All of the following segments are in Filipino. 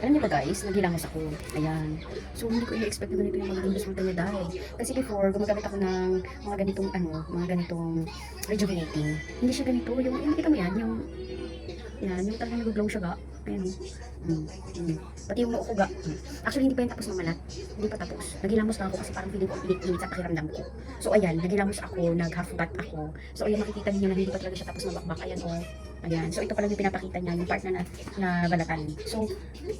Alam niyo ba guys, naghilamos ako. Ayan. So hindi ko i-expect na ganito yung magiging resulta niya dahil. Kasi before, gumagamit ako ng mga ganitong mga ganitong rejuvenating. Hindi siya ganito. Yung, nakita mo yan, yung talagang nag-glow siya ga. Ayan. Pati yung noo ko ga. Actually, hindi pa yan tapos mamalat. Hindi pa tapos. Naghilamos lang ako kasi parang feeling ko init-init sa pakiramdam ko. So ayan, naghilamos ako, nag-half bath ako. So ayan, makikita niyo na hindi pa talaga siya tapos mabakbak. Ayan o. Ayan. So ito pala yung pinapakita niya, yung part na balatan. So,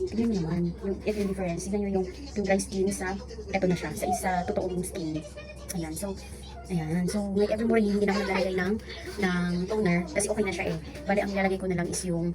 tignan niyo naman, yung difference. Tignan niyo yung dry skin sa, eto na siya, sa isa totoong skin. Ayan. So, ayan. So, like every morning, hindi na ako naglalagay ng toner kasi okay na siya eh. Bali, ang nilalagay ko na lang is yung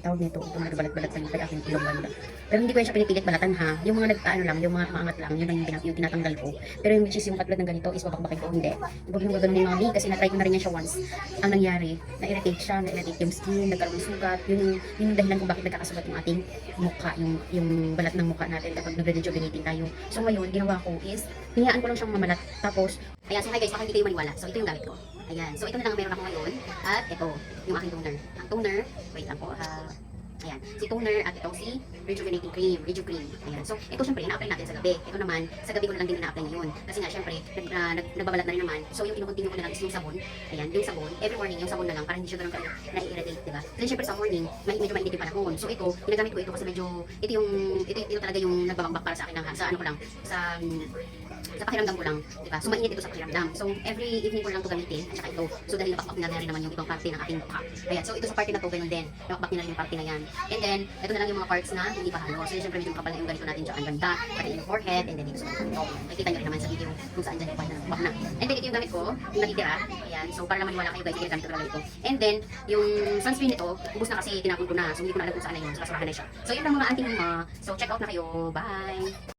tawag nito, itong nagbalat-balat pa yung kay aking ilong banda. Pero hindi ko yan siya pinipilit balatan ha. Yung mga lang, yung mga maangat lang, yun lang yung tinatanggal ko. Pero yung which is yung katulad ng ganito is babakbakin ko, hindi. Huwag yung gagawin ni mami kasi na-try ko na rin yan siya once. Ang nangyari, na-irritate siya, na-irritate yung skin, nagkaroon ng sugat. Yun yung dahilan kung bakit nagkakasugat yung ating mukha, yung balat ng mukha natin kapag nagre-rejuvenating tayo. So ngayon, ginawa ko is, hinayaan ko lang siyang mamalat. Tapos, ayan, so hi guys, baka hindi kayo maniwala. So ito yung gamit ko. Ayan, so ito na lang ang meron ako ngayon. At ito, yung aking toner. Ang toner, wait lang po, ayan, si toner at itong si rejuvenating cream, Reju cream. Ayan, so ito syempre, ina-apply natin sa gabi. Ito naman, sa gabi ko na lang din ina-apply ngayon. Kasi nga syempre, nagbabalat na rin naman. So yung kinukontinue ko na lang is yung sabon. Ayan, yung sabon, every morning yung sabon na lang para hindi siya ganun kayo na-irritate, diba? Kasi syempre sa morning, medyo mainit yung panahon. So ito, ginagamit ko ito kasi medyo, ito talaga yung nagbabakbak para sa akin sa ano ko lang, sa pakiramdam ko lang, di ba? So mainit ito sa pakiramdam. So every evening ko lang ito gamitin at saka ito. So dahil napakbak na rin naman yung ibang parte ng aking mukha. Ayan, so ito sa parte na to ganun din. Napakbak na rin yung parte na yan. And then ito na lang yung mga parts na hindi pa halo. So syempre medyo makapal na yung ganito natin dyan. Ang ganda, pati yung forehead, and then dito sa ito. Nakikita nyo rin naman sa video kung saan dyan yung bak na. And then ito yung gamit ko, yung natitira. Ayan, so para naman wala kayo guys, sige gamit ko talaga ito. And then yung sunscreen nito, ubos na kasi tinapon ko na. So hindi ko na alam kung saan na yun. So kasurahan na siya. So yun lang mga ating mga. So check out na kayo. Bye!